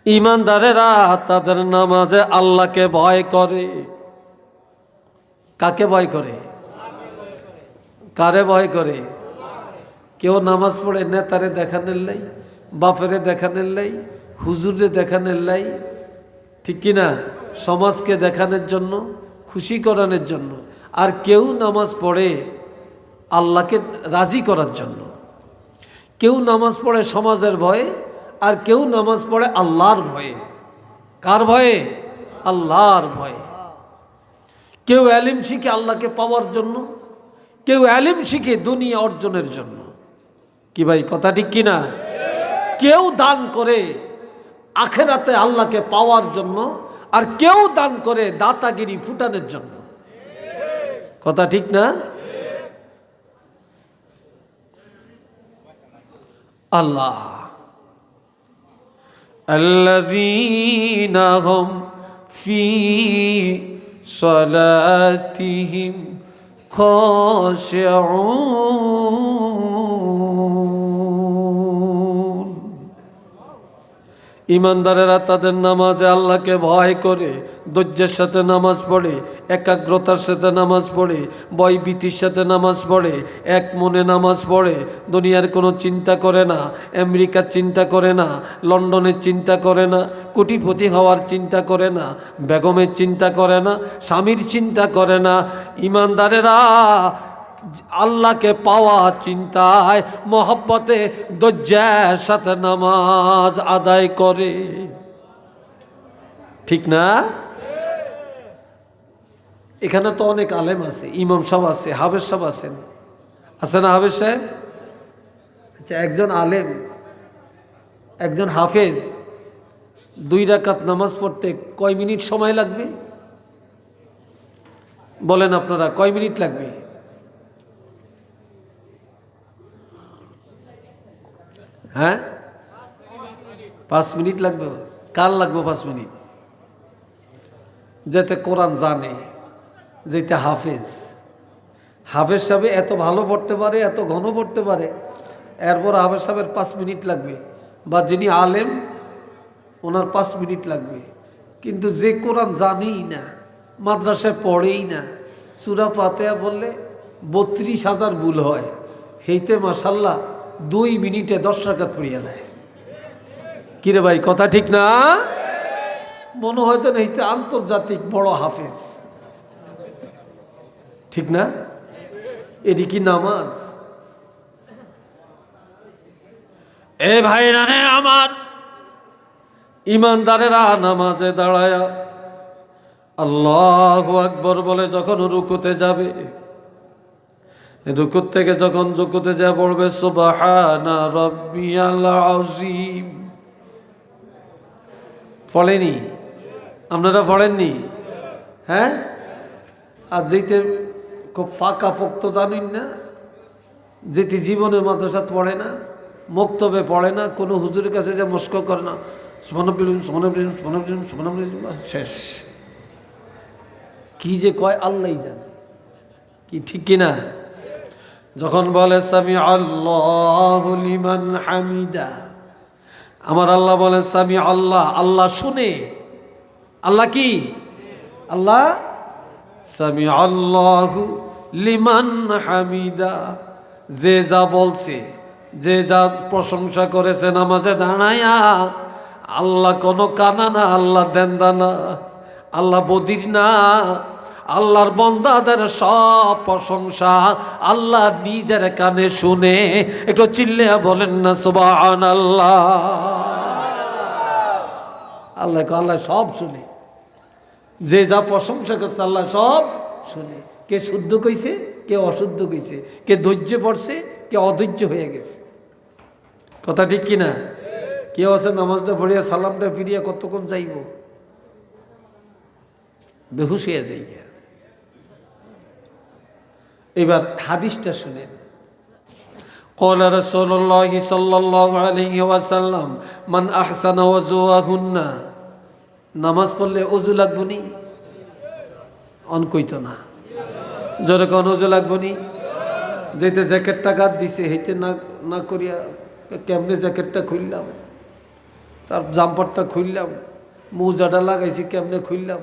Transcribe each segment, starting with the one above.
ঈমানদারেরা তাদের নামাজে আল্লাহকে ভয় করে। কাকে ভয় করে? কারে ভয় করে? কেউ নামাজ পড়ে নেতারে দেখানোর লাই, বাপেরে দেখানোর লাই, হুজুরে দেখানোর লাই, ঠিক কিনা, সমাজকে দেখানোর জন্য, খুশি করানোর জন্য। আর কেউ নামাজ পড়ে আল্লাহকে রাজি করার জন্য। কেউ নামাজ পড়ে সমাজের ভয়ে, আর কেউ নামাজ পড়ে আল্লাহর ভয়ে। কার ভয়ে? আল্লাহর ভয়ে। কেউ ইলম শিখে আল্লাহকে পাওয়ার জন্য, কেউ ইলম শিখে দুনিয়া অর্জনের জন্য। কি ভাই, কথা ঠিক কিনা? কেউ দান করে আখেরাতে আল্লাহকে পাওয়ার জন্য, আর কেউ দান করে দাতাগিরি ফুটানোর জন্য। কথা ঠিক না? আল্লাহ আল্লাযীনা হুম ফী সালাতিহিম খাশিউন। ঈমানদারেরা তাদের নামাজে আল্লাহকে ভয় করে, ধৈর্যের সাথে নামাজ পড়ে, একাগ্রতার সাথে নামাজ পড়ে, ভয়ভীতির সাথে নামাজ পড়ে, এক মনে নামাজ পড়ে। দুনিয়ার কোনো চিন্তা করে না, আমেরিকার চিন্তা করে না, লন্ডনের চিন্তা করে না, কোটিপতি হওয়ার চিন্তা করে না, বেগমের চিন্তা করে না, স্বামীর চিন্তা করে না। ঈমানদারেরা আল্লাহকে পাওয়া চিন্তায়, মহব্বতে, ধৈর্যের সাথে নামাজ আদায় করে। ঠিক না? এখানে তো অনেক আলেম আছে, ইমাম সাহেব আছে, হাফেজ সাহেব আছেন, আছে না হাফেজ সাহেব? আচ্ছা, একজন আলেম, একজন হাফেজ 2 রাকাত নামাজ পড়তে কয় মিনিট সময় লাগবে? বলেন আপনারা, কয় মিনিট লাগবে? হ্যাঁ, 5 মিনিট লাগবে। কার লাগবে 5 মিনিট? যেতে কোরআন জানে, যেতে হাফেজ। হাফেজ সাহেব এত ভালো পড়তে পারে, এত ঘন পড়তে পারে, এরপর হাফেজ সাহেবের 5 মিনিট লাগবে। বা যিনি আলেম, ওনার 5 মিনিট লাগবে। কিন্তু যে কোরআন জানেই না, মাদ্রাসায় পড়েই না, সূরা ফাতিহা বললে 32,000 ভুল হয়, হেইতে মাশাল্লাহ 2 মিনিটে 10 রাকাত পড়িয়া নেয়। কিরে ভাই, কথা ঠিক না? মনে হয়তো হেইতে আন্তর্জাতিক বড় হাফেজ। ঠিক না? এটি কি নামাজ? এ ভাই রানে আমার, ঈমানদারেরা নামাজে দাঁড়ায়া আল্লাহু আকবার বলে যখন রুকুতে যাবে, রুকুত থেকে যখন রুকুতে যা পড়বে সুবহানা রাব্বিয়াল আযীম, পড়েনি? আপনারা পড়েননি? হ্যাঁ? আর যেতে খুব ফাঁকা ফোক্ত জানেন না, যেটি জীবনে মাদ্রাসাত পড়ে না, মক্তবে পড়ে না, কোনো হুজুরের কাছে যে মস্ক করে না, শেষ। কি যে কয় আল্লাহই জানে। কি ঠিক কিনা? যখন বলে সামি আল্লাহু লিমান হামিদা, আমার আল্লাহ বলে সামি আল্লাহ, আল্লাহ শুনে। আল্লাহ কি? আল্লাহ সামি আল্লাহু লিমান হামিদা, যে যা বলছে, যে যা প্রশংসা করেছে নামাজে দাঁড়ায়া, আল্লাহ কোনো কানা না, আল্লাহ দেন্দা না, আল্লাহ বদির না। আল্লাহর বান্দাদের সব প্রশংসা আল্লাহ নিজের কানে শুনে। একটু চিল্লে বলেন না সুবহানাল্লাহ। আল্লাহ আল্লাহ সব শুনে, যে যা প্রশংসা করছে আল্লাহ সব শুনে। কে শুদ্ধ কইছে, কে অশুদ্ধ কইছে, কে ধৈর্য পড়ছে, কে অধৈর্য হয়ে গেছে। কথা ঠিক কিনা? কেউ আছে নামাজটা পড়িয়া সালামটা ফিরিয়া কতক্ষণ যাইব, বেহুশ হয়ে যাই। এবার হাদিসটা শুনেন। قال رسول الله صلى الله عليه وسلم من احسن وضوءهن, নামাজ পড়লে ওযু লাগবো নি? অন কইতো না, জোরে কোন ওযু লাগবো নি? যেতে জ্যাকেটটা গাদ দিছে হেইতে না না করিয়া কেমনে জ্যাকেটটা খুললাম, তার জাম্পারটা খুললাম, মোজাটা লাগাইছি কেমনে খুললাম,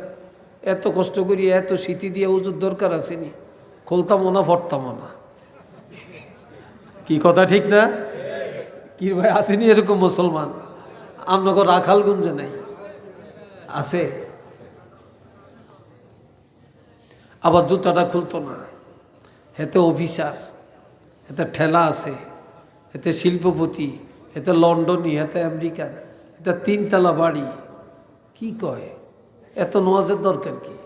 এত কষ্ট করি এত স্মৃতি দিয়ে উজুর দরকার আসেনি, খুলতামও না ফটতামও না। কি কথা ঠিক না? কি ভাই আসেনি এরকম মুসলমান? আপনাকে রাখালগঞ্জে নাই, আছে। আবার জুতাটা খুলতো না, হেতে অফিসার, হেতে ঠেলা আছে, হেতে শিল্পপতি, হেতে লন্ডনী, হেতে আমেরিকান, হেতে 3 তলা বাড়ি। কি কয়? এত নওয়াজের দরকার কি?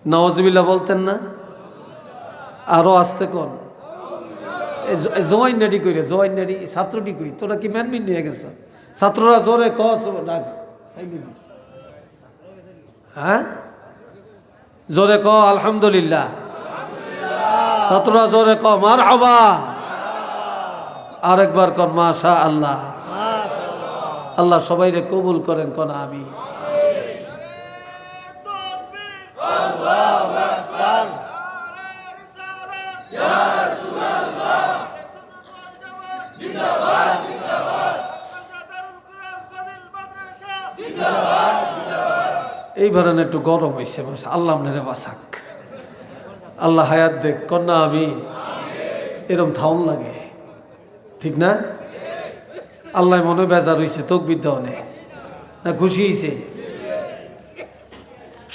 নওয়াজবিল্লাহ বলতেন না? আরো আসতে কোন জয়েন নাডি কইরে, জয়েন নাডি ছাত্রটি কই, তোরা কি ম্যানমিন নিয়ে গেছ? ছাত্ররা জোরে কস ডাক, হ্যাঁ জোরে ক আলহামদুলিল্লাহ, ছাত্ররা জোরে ক মারহাবা, আরেকবার কন মাশা আল্লাহ। আল্লাহ সবাইরে কবুল করেন, কোন আমি। এইবার একটু গরম হয়েছে, আল্লাহ আপনারে বাসাক, আল্লাহ হায়াত দেখ, কন্যা আমি। এরম থাউন লাগে, ঠিক না? আল্লাহ মনে বেজার হয়েছে, তকবির দেওয়ানে না খুশি হয়েছে?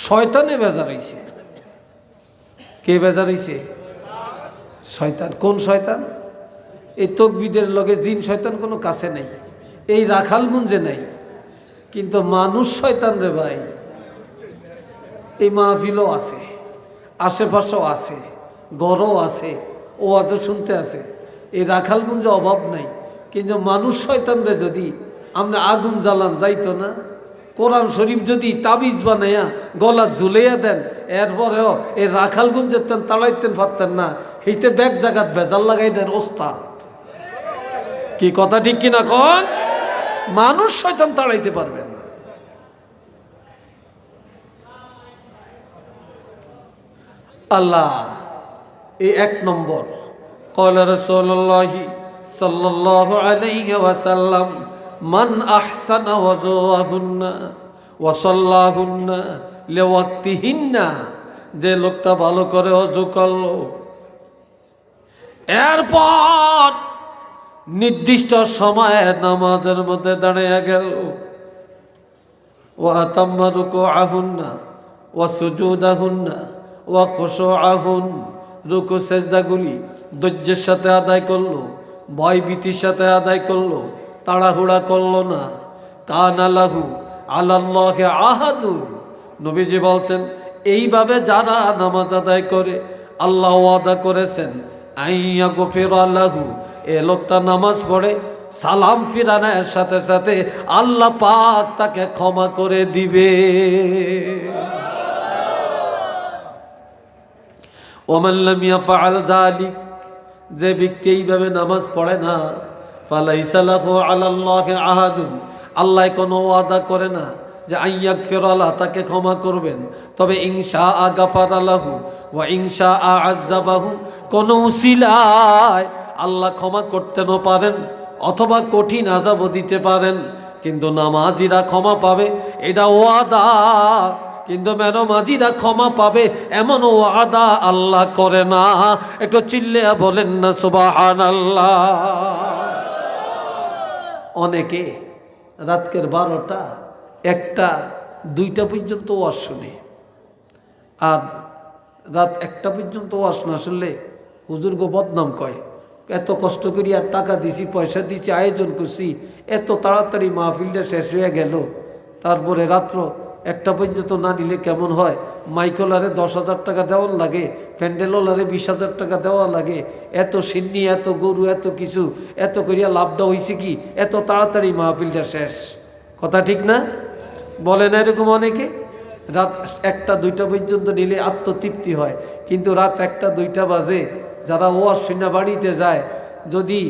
শয়তানে বেজার হয়েছে। কে বেজার হয়েছে? শয়তান। কোন শয়তান? এই তকবিদের লগে জিন শয়তান কোনো কাছে নেই, এই রাখালগঞ্জে নেই, কিন্তু মানুষ শয়তান রে ভাই। এই মাহফিলও আছে, আশেপাশেও আছে, গড়ও আছে, ও আজও শুনতে আছে, এই রাখালগঞ্জে অভাব নাই। কিন্তু মানুষ শয়তানরে যদি আপনি আগুন জ্বালান যাইতো না, কোরআন শরীফ যদি তাবিজ বানাইয়া গলা ঝুলাইয়া দেন, এরপরেও এই রাখালগঞ্জের তেন তাড়াইতেন পারতেন না, এইতে ব্যাগ জাগাত বেজাল লাগাই দেন ওস্তাদ। কি কথা ঠিক কিনা কন? মানুষ শয়তান তাড়াইতে পারবেন না। আল্লাহ এই 1 নম্বর। ক্বালা রাসূলুল্লাহি সাল্লাল্লাহু আলাইহি ওয়াসাল্লাম মান আহসানা ওয়াজুহুন্না ওয়া সাল্লাহুন্না লিওয়াক্তিহিন্না, যে লোকটা ভালো করে ওযু করলো, এরপর নির্দিষ্ট সময়ে নামাজের মধ্যে দাঁড়িয়ে গেল, ওয়া আতাম্মা রুকুআহুন্না ওয়া সুজুদাহুন্না ওয়া খুশুআহুন, রুকু সেজদাগুলি ধৈর্যের সাথে আদায় করলো, ভয় ভীতির সাথে আদায় করলো, তাড়াহুড়া করলো না। কানা লাহু আলাল্লাহি আহাদুন, নবীজি বলছেন এইভাবে যারা নামাজ আদায় করে আল্লাহ ওয়াদা করেছেন আইয়া গফিরা লাহু, এ লোকটা নামাজ পড়ে সালাম ফিরানোর সাথে সাথে আল্লাহ পাক তাকে ক্ষমা করে দিবে। ওমান লাম ইয়াফআল যালিক, যে ব্যক্তি এইভাবে নামাজ পড়ে না, ফালাইসা লাহু আলাল্লাহি আহাদুন, আল্লাহ কোনো ওয়াদা করে না যে আইয়াগফিরা লাহু, তাকে ক্ষমা করবেন, তবে ইনশাআ গাফারা লাহু ওয়া ইনশাআ আযাবাহু, কোন উসিলায় আল্লাহ ক্ষমা করতেও পারেন অথবা কঠিন আযাবও দিতে পারেন, কিন্তু নামাজিরা ক্ষমা পাবে এটা ওয়াদা। কিন্তু নামাজিরা ক্ষমা পাবে এমন ওয়াদা আল্লাহ করে না। একটু চিল্লে বলেন না সুবহানাল্লাহ। অনেকে রাতকের 12টা 1টা 2টা পর্যন্ত ওয়াজ শুনে, আর রাত 1টা পর্যন্ত ওয়াজ না শুনলে হুজুরগো বদনাম কয়, এত কষ্ট করি আর টাকা দিছি, পয়সা দিছি, আয়োজন করছি, এত তাড়াতাড়ি মাহফিলটা শেষ হয়ে গেল, তারপরে রাত্র 1টা পর্যন্ত না নিলে কেমন হয়? মাইকলারে 10,000 টাকা দেওয়া লাগে, প্যান্ডেলওয়ালারে 20,000 টাকা দেওয়া লাগে, এত সিন্নি, এত গরু, এত কিছু, এত করিয়া লাভটা হয়েছে কি? এত তাড়াতাড়ি মাহফিলটা শেষ। কথা ঠিক না? বলে না এরকম অনেকে? রাত 1টা 2টা পর্যন্ত নিলে আত্মতৃপ্তি হয়, কিন্তু রাত 1টা 2টা বাজে যারা ওয়াজ শুনে বাড়িতে যায়, যদি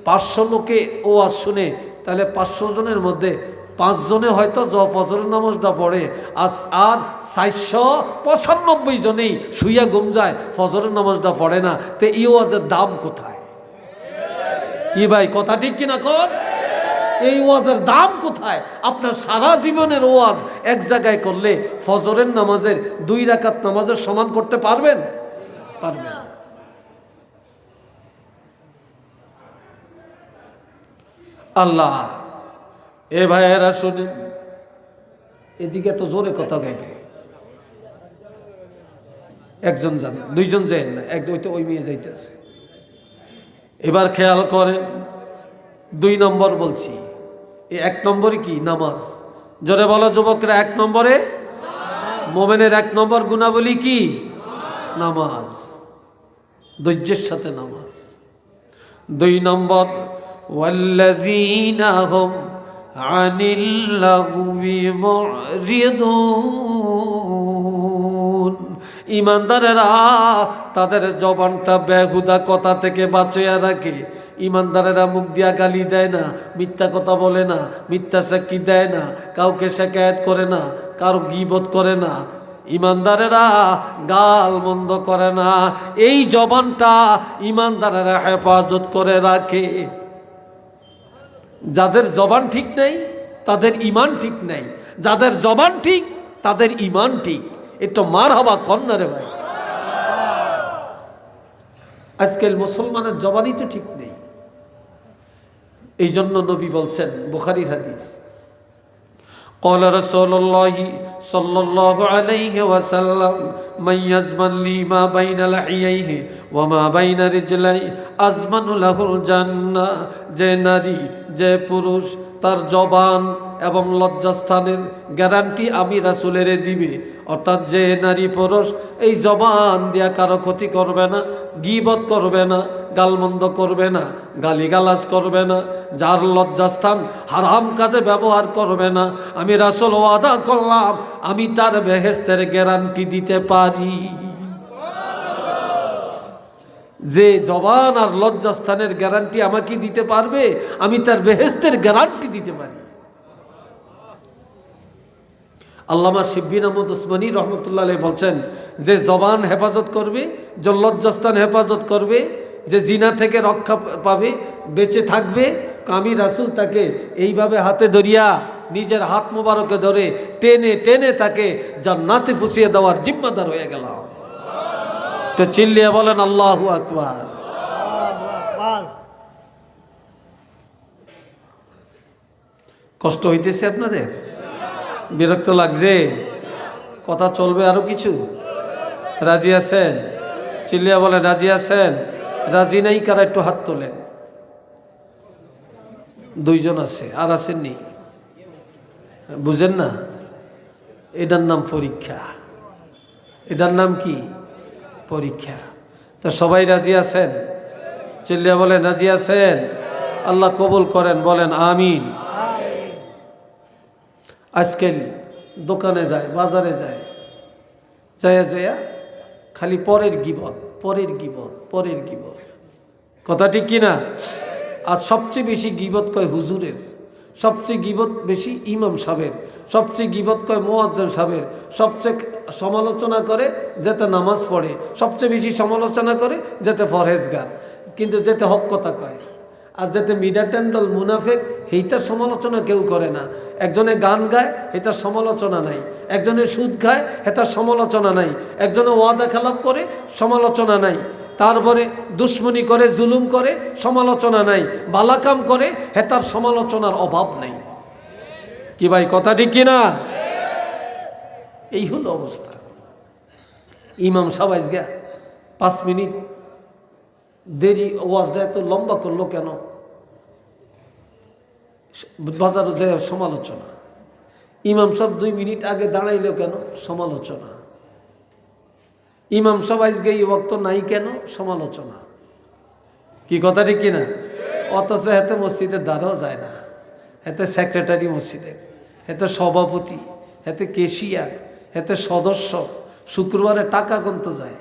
500 লোকে ওয়াজ শুনে, তাহলে 500 জনের মধ্যে 5 জনে হয়তো ফজরের নামাজটা পড়ে, আর 495 জনেই শুইয়া ঘুম যায়, ফজরের নামাজটা পড়ে না। তো এই ওয়াজের দাম কোথায়? কি ভাই কথা ঠিক কিনা কর? এই ওয়াজের দাম কোথায়? আপনার সারা জীবনের ওয়াজ এক জায়গায় করলে ফজরের নামাজের 2 রাকাত নামাজের সমান করতে পারবেন? পারবেন। আল্লাহ, এ ভাইয়েরা শুনেন, এদিকে তো জোরে কথা গাইবে। একজন যান, 2 জন যান না, ওই মেয়ে যাইতেছে। এবার খেয়াল করেন, 2 নম্বর বলছি। এই 1 নম্বরে কি? নামাজ। জোরে বলো যুবকরা, 1 নম্বরে মোমেনের 1 নম্বর গুণাবলী কি? নামাজ। ধৈর্যের সাথে নামাজ। 2 নম্বর, ওয়াল্লাযীনা হুম আনিল লাগবি মুরিদুন। ইমানদারেরা তাদের জবানটা বেহুদা কথা থেকে বাঁচিয়ে রাখে। ইমানদারেরা মুখ দিয়া গালি দেয় না, মিথ্যা কথা বলে না, মিথ্যা সাক্ষী দেয় না, কাউকে শিকায়েত করে না, কারো গীবত করে না। ইমানদারেরা গাল মন্দ করে না। এই জবানটা ইমানদারেরা হেফাজত করে রাখে। যাদের জবান ঠিক নেই তাদের ঈমান ঠিক নেই, যাদের জবান ঠিক তাদের ঈমান ঠিক। একটু মারহাবা কন্যা রে ভাই। আজকাল মুসলমানের জবানই তো ঠিক নেই। এই জন্য নবী বলছেন, বুখারীর হাদিস, قال رسول الله صلى الله عليه وسلم من يزمن لي ما بين لحييه وما بين رجليه أزمن له الجنة। যে নারী, যে পুরুষ তার জবান এবং লজ্জাস্থানের গ্যারান্টি আমি রাসূলের দিবে। অর্থাৎ যে নারী পুরুষ এই জবান দিয়া কারো ক্ষতি করবে না, গীবত করবে না, গালমন্দ করবে না, গালিগালাজ করবে না, যার লজ্জাস্থান হারাম কাজে ব্যবহার করবে না, আমি রাসূল ওয়াদা করলাম আমি তার বেহেশতের গ্যারান্টি দিতে পারি। যে জবান আর লজ্জাস্থানের গ্যারান্টি আমাকে দিতে পারবে, আমি তার বেহেশতের গ্যারান্টি দিতে পারি। আল্লামা শিববিন আহমদ উসমানী রহমতুল্লাহ আলাইহি বলছেন, যে জবান হেফাজত করবে, যে লজ্জাস্থান হেফাজত করবে, যে জিনা থেকে রক্ষা পাবে, বেঁচে থাকবে, আমি রাসূল তাকে এইভাবে হাতে ধরিয়া নিজের হাত মোবারকে ধরে টেনে টেনে তাকে জান্নাতে পৌঁছিয়ে দেওয়ার জিম্মাদার হয়ে গেলাম। তো চিল্লিয়ে বলেন আল্লাহু আকবার। কষ্ট হইতেছে আপনাদের? বিরক্ত লাগছে? কথা চলবে আরো কিছু? রাজি আছেন? চিল্লিয়া বলেন রাজি আছেন? রাজি নাই কারা একটু হাত তোলেন। 2 জন আছে, আর আসেননি? বুঝেন না? এটার নাম পরীক্ষা। এটার নাম কি? পরীক্ষা। তো সবাই রাজি আছেন? চিল্লিয়া বলেন রাজি আছেন? আল্লাহ কবুল করেন, বলেন আমিন। আজকাল দোকানে যায়, বাজারে যায়, যায় খালি পরের গীবত, পরের গীবত, পরের গীবত। কথা ঠিক কিনা? আর সবচেয়ে বেশি গীবত কয় হুজুরের, সবচেয়ে গীবত বেশি ইমাম সাহেবের, সবচেয়ে গীবত কয় মুয়াজ্জিন সাহেবের, সবচেয়ে সমালোচনা করে যেতে নামাজ পড়ে, সবচেয়ে বেশি সমালোচনা করে যেতে ফরহেজগার, কিন্তু যেতে হক কথা কয়। আর যেতে মিডাটেন্ডল মুনাফেক, সেইটার সমালোচনা কেউ করে না। একজনে গান গায়, এটার সমালোচনা নাই। একজনে সুদ খায়, এটার সমালোচনা নাই। একজনে ওয়াদা খেলাপ করে, সমালোচনা নাই। তারপরে দুশ্মনী করে, জুলুম করে, সমালোচনা নাই। বালাকাম করে, হেতার সমালোচনার অভাব নেই। কি ভাই কথা ঠিক কিনা? এই হলো অবস্থা। ইমাম সাহেব আজকে 5 মিনিট দেরি, ওয়াজটা এত লম্বা করলো কেন? বাজারে যায় সমালোচনা। ইমাম সাহেব 2 মিনিট আগে দাঁড়াইলো কেন? সমালোচনা। ইমাম সাহেব আজকে এই ওয়াক্ত নাই কেন? সমালোচনা। কি কথা ঠিক কিনা? অথচ এতে মসজিদের দ্বারাও যায় না, এতে সেক্রেটারি মসজিদের, এতে সভাপতি, এতে কেশিয়ার, এতে সদস্য, শুক্রবারে টাকা গুনতে যায়।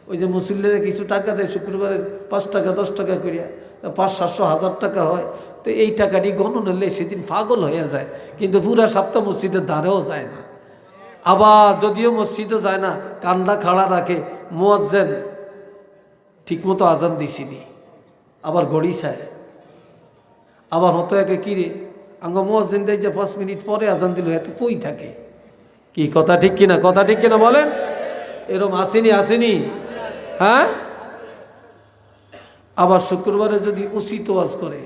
ওই যে মুসল্লিরা কিছু টাকা দেয় শুক্রবারে, 5 টাকা 10 টাকা করিয়া, 500-700 1000 টাকা হয়। তো এই টাকাটি গণন হলে সেদিন পাগল হয়ে যায়, কিন্তু পুরা সপ্তাহ মসজিদের দ্বারেও যায় না। আবার যদিও মসজিদও যায় না, কান্ডা খাড়া রাখে, মুয়াজ্জিন ঠিকমতো আজান দিছিনি, আবার ঘড়ি চায়, আবার হতো একে কিরে আঙ্গ মুয়াজ্জিন দেয় যে 5 মিনিট পরে আজান দিল, এত কই থাকে? কি কথা ঠিক কিনা? কথা ঠিক কিনা বলেন? এরম আসেনি? হ্যাঁ। আবার শুক্রবারে যদি উচিত ওয়াজ করে,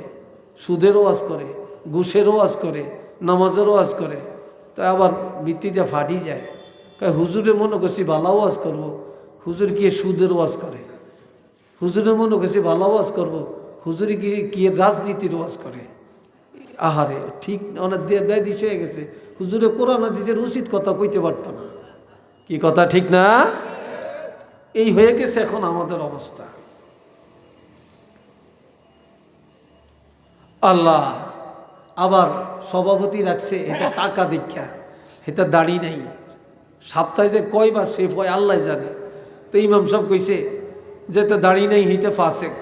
সুদের ওয়াজ করে, ঘুষের ওয়াজ করে, নামাজের ওয়াজ করে, তো আবার ভিত্তিটা ফাটি যায়। হুজুরে মনে করছি ভালো ওয়াজ করবো, হুজুর কি সুদের ওয়াজ করে? হুজুরের মনে করছি ভালো ওয়াজ করবো, হুজুরে কি রাজনীতির ওয়াজ করে? আহারে, ঠিক অনেক দিশ হয়ে গেছে। হুজুরে কোরআন হাদিসের উচিত কথা কইতে পারত না। কি কথা ঠিক না? এই হয়ে গেছে এখন আমাদের অবস্থা। আল্লাহ আবার সভাপতি রাখছে, এটা টাকা দীক্ষা, এটা দাড়ি নাই। সপ্তাহে যে কয়বার শেফ হয় আল্লাহ জানে। তো ইমাম সাহেব কইছে যে তো দাড়ি নাই, হিতে ফাসেক।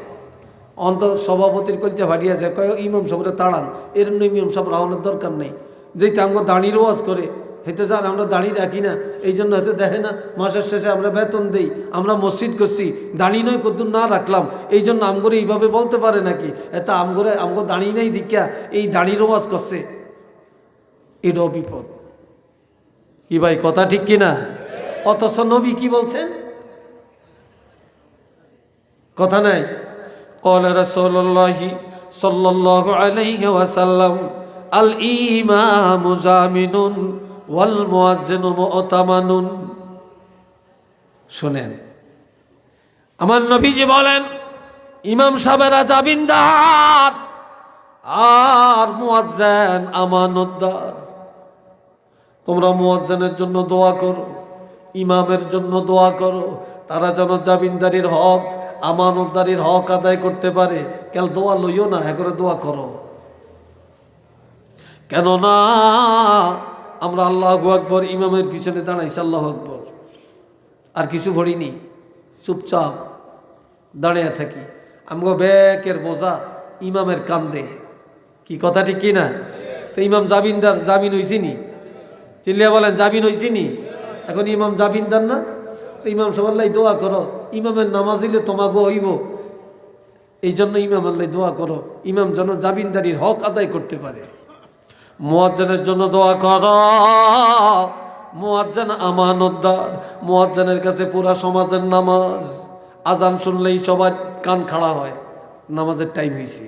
অন্ত সভাপতির কলচা ভাটিয়া যায়, কয় ইমাম সাহেবরা তাড়ান। এরম ইমাম সাহেব রাওয়ানোর দরকার নেই। যেই আঙ্গ দাঁড়ির ওয়াজ করে হেতে যান, আমরা দাঁড়িয়ে রাখি না, এই জন্য হেতে দেখে না মাসের শেষে আমরা বেতন দেই, আমরা মসজিদ করছি, দাঁড়ি নয় কদ্দুর না রাখলাম, এই জন্য আমগরে এইভাবে বলতে পারে নাকি? এত আমগো দাঁড়িয়ে নাই দীক্ষা এই দাঁড়ির ওয়াজ করছে, এটাও বিপদ। কি ভাই কথা ঠিক কিনা? অথচ নবী কি বলছেন? কথা নাই। قال رسول الله صلى الله عليه وسلم الإمام زامن والمؤذن مؤتمن। শুনেন, আমার নবীজি বলেন ইমাম সাহেবেরা জামিনদার আর মুয়াজ্জিন আমানতদার। তোমরা মুয়াজ্জিনের জন্য দোয়া করো, ইমামের জন্য দোয়া করো, তারা যেন জামিনদারির হক, আমানতদারির হক আদায় করতে পারে। কেন দোয়া লইও না, একরে দোয়া করো। কেননা আমরা আল্লাহু আকবার ইমামের পিছনে দাঁড়াইছি, আল্লাহু আকবার, আর কিছু ভরিনি, চুপচাপ দাঁড়িয়ে থাকি। আমগো ব্যাকের বোঝা ইমামের কান্দে। কি কথা ঠিক কিনা? তো ইমাম জামিনদার, জামিন হইছিনি? চিল্লিয়া বলেন জামিন হইছিনি? এখন ইমাম জামিনদার না? তো ইমাম সব আল্লাহ দোয়া করো, ইমামের নামাজ দিলে তোমাকে হইব। এই জন্য ইমাম আল্লাহ দোয়া করো, ইমাম যেন জামিনদারির হক আদায় করতে পারে। মুয়াজ্জিনের জন্য দোয়া করো। মুয়াজ্জিন আমানতদার, মুয়াজ্জিনের কাছে পুরা সমাজের নামাজ। আজান শুনলেই সবার কান খাড়া হয়, নামাজের টাইম হয়েছে।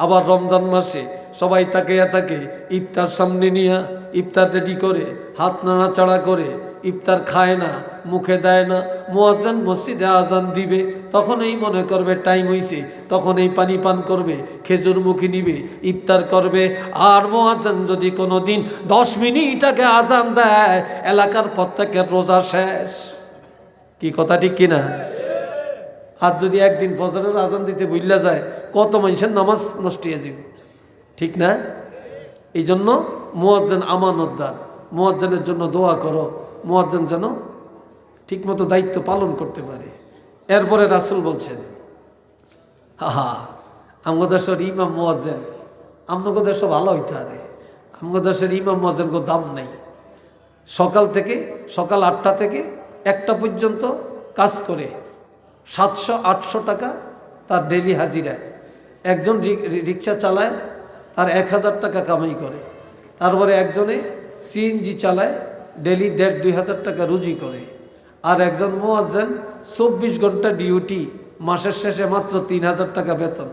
আবার রমজান মাসে সবাই তাকিয়ে থাকে, ইফতার সামনে নিয়ে ইফতার রেডি করে, হাত নাড়াচাড়া করে, ইফতার খায় না, মুখে দেয় না। মুয়াজ্জিন মসজিদে আজান দিবে, তখন এই মনে করবে টাইম হয়েছে, তখন এই পানি পান করবে, খেজুর মুখে নিবে, ইফতার করবে। আর মুয়াজ্জিন যদি কোনো দিন 10 মিনিট আগে আজান দেয়, এলাকার প্রত্যেকের রোজা শেষ। কি কথা ঠিক কিনা? আর যদি একদিন ফজরের আজান দিতে ভুলে যায়, কত মানুষের নামাজ নষ্ট হয়ে যাবে, ঠিক না? এই জন্য মুয়াজ্জিন আমানতদার, মুয়াজ্জিনের জন্য দোয়া করো, মুয়াজ্জিন যেন ঠিকমতো দায়িত্ব পালন করতে পারে। এরপরে রাসূল বলছেন, আমাদের দেশের ইমাম মুয়াজ্জিন, আমাদের দেশ ভালো হইতে পারে, আমাদের দেশের ইমাম মুয়াজ্জিন কোনো দাম নেই। সকাল 8টা থেকে 1টা পর্যন্ত কাজ করে 700-800 টাকা তার ডেলি হাজিরা। একজন রিক্সা চালায়, তার 1000 টাকা কামাই করে। তারপরে একজনে সিএনজি চালায়, ডেলি 1500-2000 টাকা রুজি করে। আর একজন মুয়াজ্জিন 24 ঘন্টা ডিউটি, মাসের শেষে মাত্র 3000 টাকা বেতন।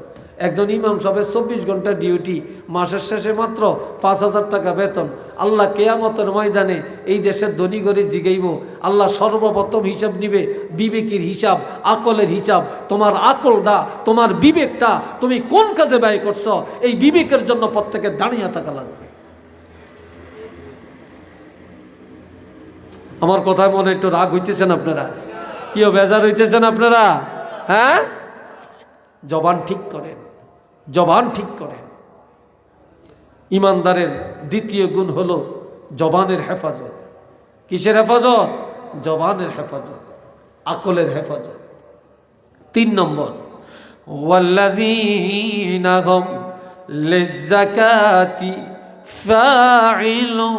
একজন ইমাম সাহেবের 24 ঘন্টা ডিউটি, মাসের শেষে মাত্র 5000 টাকা বেতন। আল্লাহ কিয়ামতের ময়দানে এই দেশের ধনী করে জিগাইব, আল্লাহ সর্বপ্রথম হিসাব নিবে বিবেকের হিসাব, আকলের হিসাব। তোমার আকলটা, তোমার বিবেকটা তুমি কোন কাজে ব্যয় করছো, এই বিবেকের জন্য প্রত্যেকের দাঁড়িয়ে থাকা লাগবে। আমার কথায় মনে একটু রাগ হইতেছেন আপনারা? কিও বেজার হইতেছেন আপনারা? হ্যাঁ, জবান ঠিক করেন, জবান ঠিক করেন। ইমানদারের দ্বিতীয় গুণ হলো জবানের হেফাজত। কিসের হেফাজত? জবানের হেফাজত, আকলের হেফাজত। 3 নম্বর, ওয়াল্লাযীনা হুম লিয-যাকাতি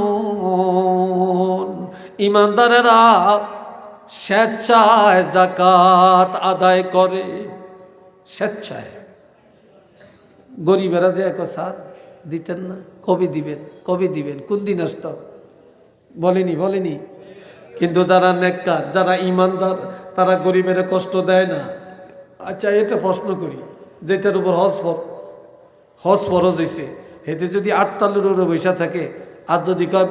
ফাঈলুন। ইমানদারেরা স্বেচ্ছায় যাকাত আদায় করে, স্বেচ্ছায়। গরিবেরা যে এক স্যার দিতেন না? কবে দিবেন? কবে দিবেন? কোন দিন আসত? বলেনি। কিন্তু যারা নেককার, যারা ইমানদার, তারা গরিবের কষ্ট দেয় না। আচ্ছা, এটা প্রশ্ন করি, যেটার উপর হজ ফরজ হয়েছে, এতে যদি 8 তালের উপরে বৈশা থাকে, আর যদি কয়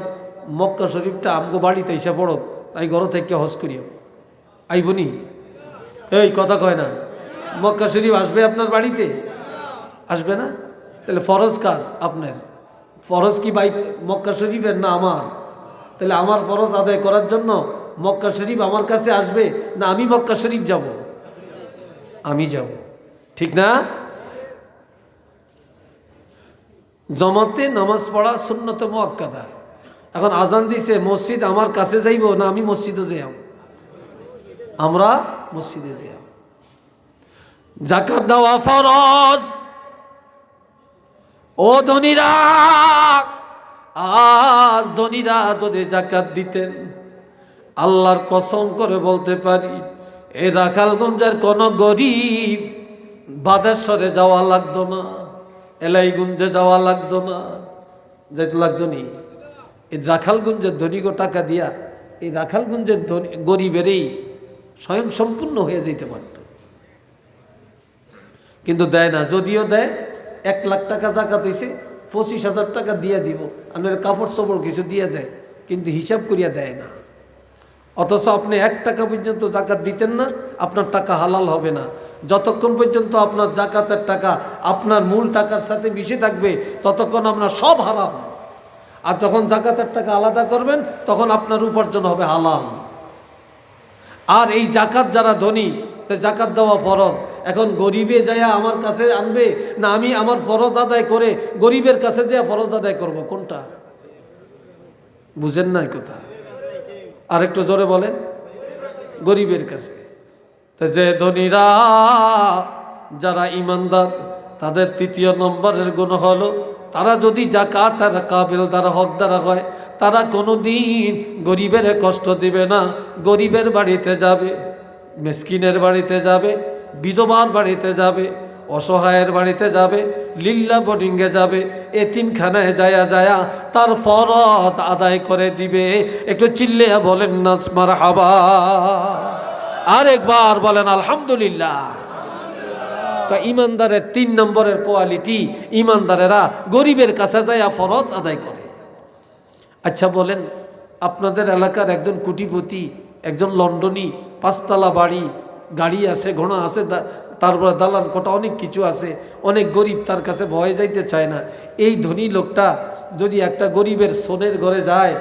মক্কা শরীফটা আমগো বাড়িতে এসে পড়ক, তাই ঘর থেকে হজ করিও, আইবনি? এই কথা কয় না। মক্কা শরীফ আসবে আপনার বাড়িতে? আসবে না? তাহলে ফরজ কার? আপনার। ফরজ কি মক্কা শরীফের না আমার? তাহলে আমার ফরজ আদায় করার জন্য মক্কা শরীফ আমার কাছে আসবে না আমি মক্কা শরীফ যাব? আমি যাব, ঠিক না? জমাতে নামাজ পড়া সুন্নত মুআক্কাদা। এখন আজান দিছে, মসজিদ আমার কাছে যাইব না আমি মসজিদে যাই? আমরা মসজিদে যাই। যাকাত দেওয়া ফরজ। ও ধনীরা, আজ ধনীরা যদি যাকাত দিতেন, আল্লাহর কসম করে বলতে পারি, এই রাখালগঞ্জের কোন গরিব বাদেশ্বরে যাওয়া লাগতো না, এলাইগঞ্জে যাওয়া লাগতো না, যেতে লাগতো নি। এই রাখালগঞ্জের ধনীগো টাকা দিয়া এই রাখালগঞ্জের গরিবেরই স্বয়ং সম্পূর্ণ হয়ে যেতে পারত, কিন্তু দেয় না। যদিও দেয়, 1 লাখ টাকা জাকাত হয়েছে, 25,000 টাকা দিয়ে দিব, আপনার কাপড় চোপড় কিছু দিয়ে দেয়, কিন্তু হিসাব করিয়া দেয় না। অথচ আপনি 1 টাকা পর্যন্ত জাকাত দিতেন না, আপনার টাকা হালাল হবে না। যতক্ষণ পর্যন্ত আপনার জাকাতের টাকা আপনার মূল টাকার সাথে মিশে থাকবে, ততক্ষণ আপনার সব হারাম। আর যখন জাকাতের টাকা আলাদা করবেন, তখন আপনার উপার্জন হবে হালাল। আর এই জাকাত যারা ধনী, জাকাত দেওয়া ফরজ। এখন গরিবে যায়া আমার কাছে আনবে না আমি আমার ফরজ আদায় করে গরিবের কাছে যায়া ফরজ আদায় করব? কোনটা? বুঝেন না কথা? আর একটু জোরে বলেন। গরিবের কাছে। তো যে ধনীরা, যারা ইমানদার, তাদের 3য় নম্বরের গুণ হলো, তারা যদি জাকাতের কাবিল দ্বারা হকদার হয়, তারা কোনোদিন গরিবের কষ্ট দিবে না। গরিবের বাড়িতে যাবে, মিসকিনের বাড়িতে যাবে, বিধবার বাড়িতে যাবে, অসহায়ের বাড়িতে যাবে, লিল্লা বোর্ডিংয়ে যাবে, এতিমখানায় যায়া তার ফরজ আদায় করে দিবে। একটু চিল্লে বলেন না মারহাবা, আরেকবার বলেন আলহামদুলিল্লাহ। ইমানদারের 3 নম্বরের কোয়ালিটি, ইমানদারেরা গরিবের কাছে যায়া ফরজ আদায় করে। আচ্ছা বলেন, আপনাদের এলাকার একজন কোটিপতি, একজন লন্ডনী, 5 তলা বাড়ি, গাড়ি আছে, ঘোড়া আছে, তারপরে দালান কোটা, অনেক কিছু আছে, অনেক গরিব, তার কাছে ভয়ে যাইতে চায় না। এই ধনী লোকটা যদি একটা গরিবের সোনের ঘরে যায়,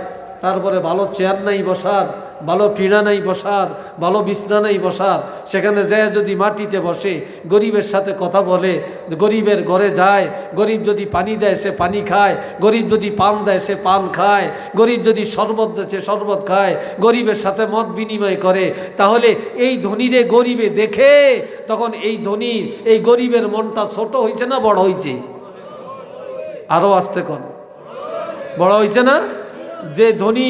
তারপরে ভালো চেয়ার নাই বসার, ভালো পিঁড়া নাই বসার, ভালো বিছনা নাই বসার, সেখানে যায় যদি মাটিতে বসে, গরিবের সাথে কথা বলে, গরিবের ঘরে যায়, গরিব যদি পানি দেয় সে পানি খায়, গরিব যদি পান দেয় সে পান খায়, গরিব যদি শরবত দেয় সে শরবত খায়, গরিবের সাথে মত বিনিময় করে, তাহলে এই ধনীরে গরিবে দেখে তখন এই ধনীর এই গরিবের মনটা ছোট হয়েছে না বড় হয়েছে? আরো আসতে কোন বড় হয়েছে না? যে ধনী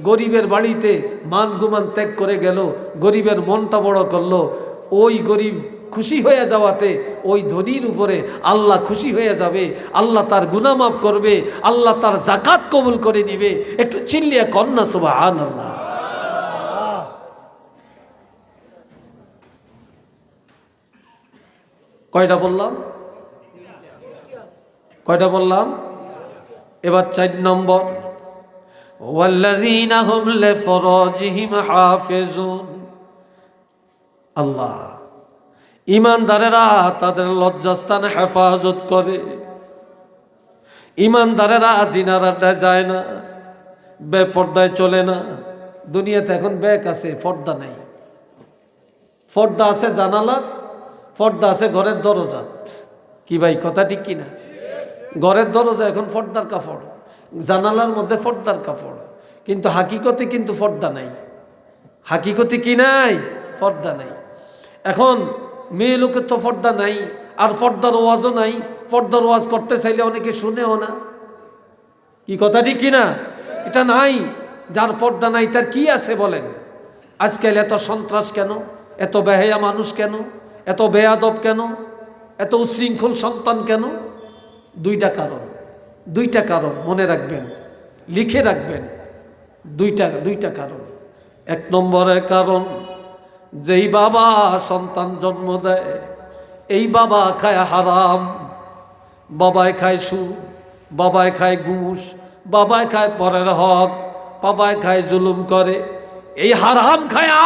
গরিবের বাড়িতে মান গুমান ত্যাগ করে গেল, গরিবের মনটা বড় করলো, ওই গরিব খুশি হয়ে যাওয়াতে ওই ধনীর উপরে আল্লাহ খুশি হয়ে যাবে, আল্লাহ তার গুনাহ মাফ করবে, আল্লাহ তার জাকাত কবুল করে নিবে। একটু চিল্লিয়া কন্যা সুবহানাল্লাহ। কয়টা বললাম? কয়টা বললাম? এবার 4 নম্বর, ওয়াল্লাযীনা হুম লিফুরুজিহিম হাফিজুন। আল্লাহ, ইমানদারেরা তাদের লজ্জাস্থান হেফাজত করে। ইমানদারেরা জিনার আড্ডায় যায় না, বেপর্দায় চলে না। দুনিয়াতে এখন ব্যাগ আছে, পর্দা নাই। পর্দা আছে জানালা, পর্দা আছে ঘরের দরজাত। কি ভাই, কথা ঠিক কিনা? ঘরের দরজা এখন পর্দার কাপড়, জানালার মধ্যে পর্দার কাপড়, কিন্তু হাকিকতে কিন্তু পর্দা নাই। হাকিকতে কি নাই? পর্দা নাই। এখন মেয়ে লোকের তো পর্দা নাই, আর পর্দার ওয়াজও নাই। পর্দার ওয়াজ করতে চাইলে অনেকে শুনেও না। কি কথা ঠিক কিনা? এটা নাই। যার পর্দা নাই তার কি আছে বলেন? আজকাল এত সন্ত্রাস কেন? এত বেহায়া মানুষ কেন? এত বেয়াদব কেন? এত উশৃঙ্খল সন্তান কেন? 2টা কারণ। দুইটা কারণ মনে রাখবেন, লিখে রাখবেন। দুইটা কারণ। এক নম্বরের কারণ, যেই বাবা সন্তান জন্ম দেয় এই বাবা খায় হারাম, বাবায় খায় সুদ, বাবায় খায় ঘুষ, বাবায় খায় পরের হক, বাবায় খায় জুলুম করে। এই হারাম খায়া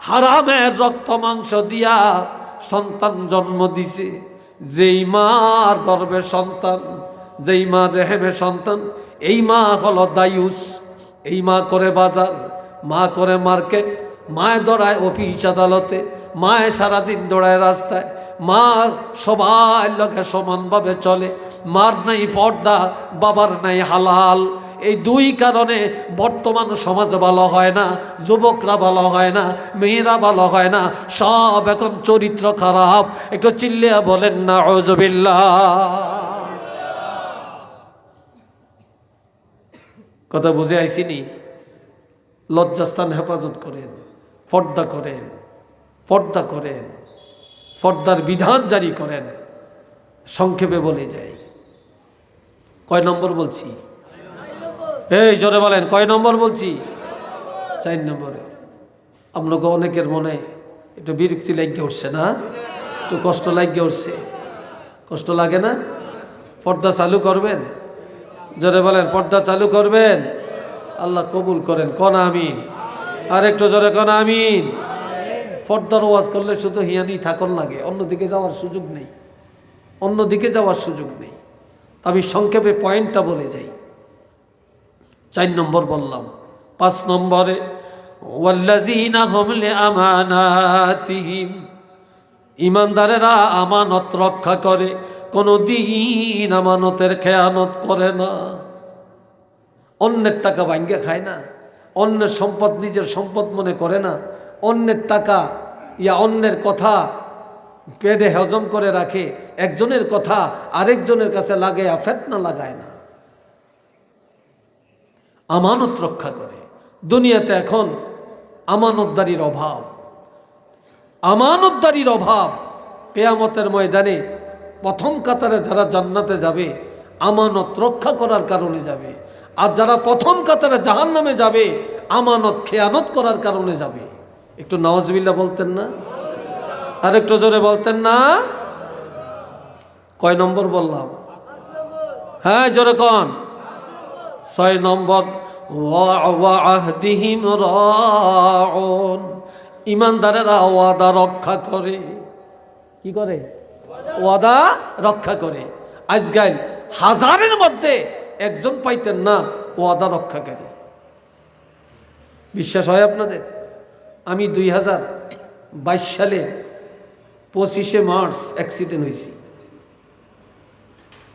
হারামের রক্ত মাংস দিয়া সন্তান জন্ম দিছে। যেই মার গর্ভে সন্তান, যেই মা রেহেমে সন্তান, এই মা হলো দায়ুস। এই মা করে বাজার, মা করে মার্কেট, মায় দৌড়ায় অফিস আদালতে, মায় সারাদিন দৌড়ায় রাস্তায়, মা সবার লোকে সমানভাবে চলে। মার নাই পর্দা, বাবার নাই হালাল। এই দুই কারণে বর্তমান সমাজ ভালো হয় না, যুবকরা ভালো হয় না, মেয়েরা ভালো হয় না, সব এখন চরিত্র খারাপ। একটু চিল্লিয়া বলেন না আউযুবিল্লাহ। কথা বুঝে আইসিনি? লজ্জাস্থান হেফাজত করেন, পর্দা করেন, পর্দা করেন, পর্দার বিধান জারি করেন। সংক্ষেপে বলে যাই, কয় নম্বর বলছি? এই জোরে বলেন, কয় নম্বর বলছি? 4 নম্বরে। আপনাকে অনেকের মনে একটু বিরক্তি লাগিয়ে উঠছে না? একটু কষ্ট লাগিয়ে উঠছে? কষ্ট লাগে না? পর্দা চালু করবেন? জোরে বলেন, পর্দা চালু করবেন? আল্লাহ কবুল করেন, কোন আমিন। আর একটু জোরে কোন আমিন। পর্দার ওয়াজ করলে শুধু হিয়ানি থাকুন লাগে, অন্যদিকে যাওয়ার সুযোগ নেই, অন্যদিকে যাওয়ার সুযোগ নেই। আমি সংক্ষেপে পয়েন্টটা বলে যাই। 4 নম্বর বললাম। 5 নম্বরে, ওয়াল্লাযীনা হুম লিআমানাতিহিম, ঈমানদারেরা আমানত রক্ষা করে, কোনদিন আমানতের খেয়ানত করে না। অন্যের টাকা ভাঙ্গে খায় না, অন্যের সম্পদ নিজের সম্পদ মনে করে না, অন্যের টাকা অন্যের কথা পেটে হজম করে রাখে, একজনের কথা আরেকজনের কাছে লাগায় ফেতনা লাগায় না, আমানত রক্ষা করে। দুনিয়াতে এখন আমানতদারির অভাব, আমানতদারির অভাব। কিয়ামতের ময়দানে প্রথম কাতারে যারা জান্নাতে যাবে আমানত রক্ষা করার কারণে যাবে, আর যারা প্রথম কাতারে জাহান্নামে যাবে আমানত খেয়ানত করার কারণে যাবে। একটু নাউজুবিল্লাহ বলতেন না? আর একটু জোরে বলতেন না? কয় নম্বর বললাম? হ্যাঁ জোরে কোন? 6 নম্বর, ওয়া'আহদিহিম রাউন, ঈমানদারেরা ওয়াদা রক্ষা করে। কি করে? ওয়াদা রক্ষা করে। আজকাল হাজারের মধ্যে একজন পাইতেন না ওয়াদা রক্ষাকারী। বিশ্বাস হয় আপনাদের? আমি 2022 সালের 25শে মার্চ অ্যাক্সিডেন্ট হয়েছি।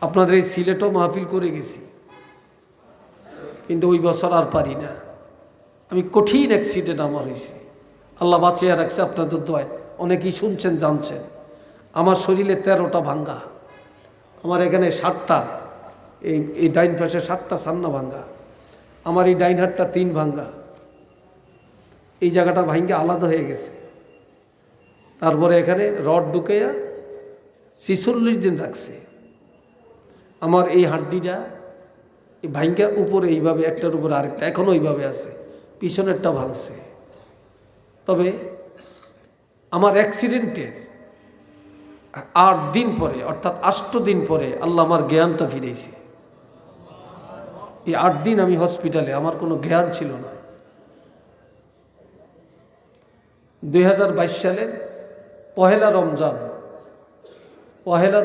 আপনাদের এই সিলেটও মাহফিল করে গেছি, কিন্তু ওই বছর আর পারি না। আমি কঠিন অ্যাক্সিডেন্ট আমার হয়েছে, আল্লাহ বাঁচিয়ে রাখছে আপনাদের দোয়ায়। অনেকেই শুনছেন জানছেন। আমার শরীরে 13টা ভাঙ্গা, আমার এখানে 7টা, এই ডাইন পাশে 7টা সান্না ভাঙ্গা, আমার এই ডাইন হাতটা 3 ভাঙ্গা, এই জায়গাটা ভাঙ্গে আলাদা হয়ে গেছে। তারপরে এখানে রড ঢুকাইয়া 46 দিন রাখছে। আমার এই হাড্ডিটা এই ভাঙ্গা উপরে এইভাবে একটার উপরে আরেকটা এখনো ওইভাবে আছে, পিছনেরটা ভাঙছে। তবে আমার অ্যাক্সিডেন্টের 8 দিন পরে, অর্থাৎ 8 দিন পরে আল্লাহ আমার জ্ঞানটা ফিরেছে। এই 8 দিন আমি হসপিটালে, আমার কোনো জ্ঞান ছিল না। 2022 সালের পহেলা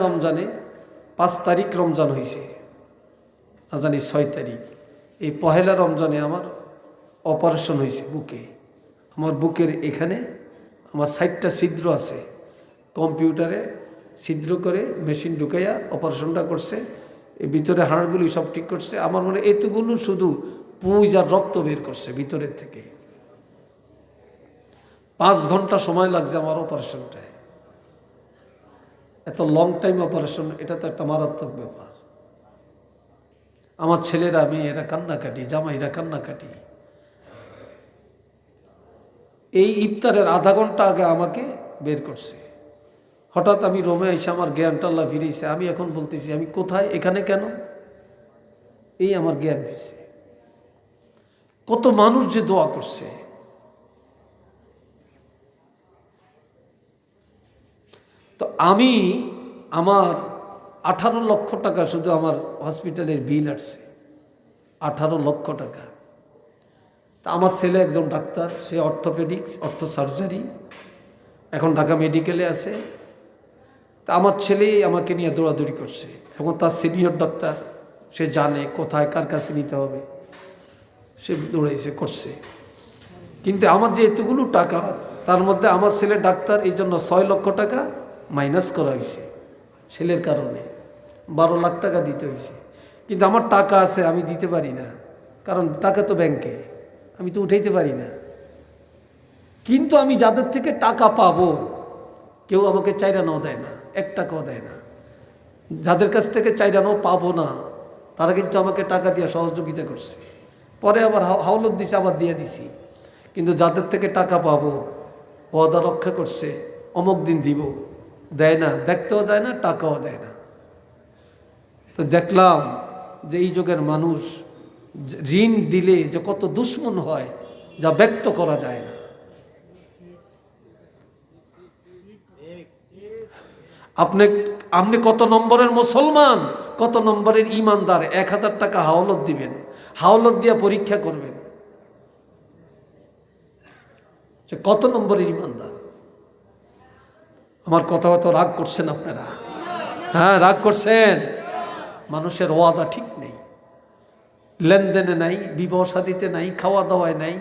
রমজানে 5 তারিখ রমজান হয়েছে, আজানি 6 তারিখ। এই পহেলা রমজানে আমার অপারেশন হয়েছে বুকে। আমার বুকের এখানে আমার 60টা ছিদ্র আছে, কম্পিউটারে ছিদ্র করে মেশিন ঢুকাইয়া অপারেশনটা করছে। এই ভিতরে হাড়গুলি সব ঠিক করছে। আমার মনে এতগুলো শুধু পুঁজ আর রক্ত বের করছে ভিতরের থেকে। 5 ঘন্টা সময় লাগছে আমার অপারেশনটায়। এত লং টাইম অপারেশন, এটা তো একটা মারাত্মক ব্যাপার। আমার ছেলেরা, মেয়েরা কান্নাকাটি, জামাইরা কান্নাকাটি। এই ইফতারের আধা ঘন্টা আগে আমাকে বের করছে। হঠাৎ আমি রোমে এসে আমার জ্ঞানটা আল্লাহ ফিরেছে। আমি এখন বলতেছি আমি কোথায়, এখানে কেন? এই আমার জ্ঞান হয়েছে। কত মানুষ যে দোয়া করছে। তো আমি আমার 18 লক্ষ টাকা শুধু আমার হসপিটালের বিল আসছে, 18 লক্ষ টাকা। তা আমার ছেলে একজন ডাক্তার, সে অর্থোপেডিক্স, অর্থ সার্জারি, এখন ঢাকা মেডিকেলে আছে। তা আমার ছেলেই আমাকে নিয়ে দৌড়াদৌড়ি করছে, এবং তার সিনিয়র ডাক্তার, সে জানে কোথায় কার কাছে নিতে হবে, সে দৌড়াইছে করছে। কিন্তু আমার যে এতগুলো টাকা, তার মধ্যে আমার ছেলে ডাক্তার, এই জন্য 6 লক্ষ টাকা মাইনাস করা হয়েছে ছেলের কারণে, 12 লাখ টাকা দিতে হয়েছে। কিন্তু আমার টাকা আছে, আমি দিতে পারি না, কারণ টাকা তো ব্যাংকে, আমি তো উঠাইতে পারি না। কিন্তু আমি যাদের থেকে টাকা পাবো, কেউ আমাকে চাইরানাও দেয় না, 1 টাকাও দেয় না। যাদের কাছ থেকে চাইরানাও পাবো না, তারা কিন্তু আমাকে টাকা দিয়ে সহযোগিতা করছে। পরে আবার হাওলত দিছে, আবার দিয়ে দিছি। কিন্তু যাদের থেকে টাকা পাবো, ওয়াদা রক্ষা করছে, অমুক দিন দিব, দেয় না, দেখতেও যায় না, টাকাও দেয় না। তো দেখলাম যে এই যুগের মানুষ ঋণ দিলে যে কত দুশ্মন হয়, যা ব্যক্ত করা যায় না। আপনি কত নম্বরের মুসলমান, কত নম্বরের ইমানদার, 1000 টাকা হাওলত দিবেন, হাওলত দিয়ে পরীক্ষা করবেন যে কত নম্বরের ইমানদার। আমার কথা হয়তো রাগ করছেন আপনারা, হ্যাঁ রাগ করছেন। মানুষের ওয়াদা ঠিক নেই, লেনদেনে নাই, বিবাহ শাদীতে নাই, খাওয়া দাওয়ায় নাই,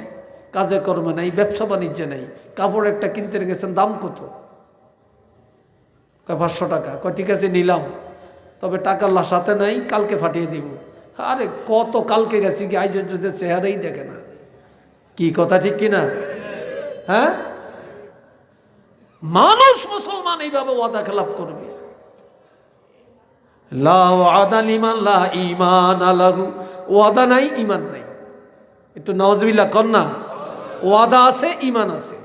কাজে কর্মে নাই, ব্যবসা বাণিজ্যে নাই। কাপড় একটা কিনতে গেছেন, দাম কত? 500 টাকা। ঠিক আছে নিলাম, তবে টাকা সাথে নাই, কালকে ফাটিয়ে দিব। আরে কত কালকে গেছি কি, আজ যদি চেহারাই দেখে না। কি কথা ঠিক কিনা? হ্যাঁ, মানুষ মুসলমান এইভাবে ওয়াদা খেলাপ করবে। লা ওয়াদা লিমান লা ঈমান আলাহু, ওয়াদা নাই, ঈমান নাই। একটু নাউজুবিল্লাহ কর না। ওয়াদা আছে, ঈমান আছে।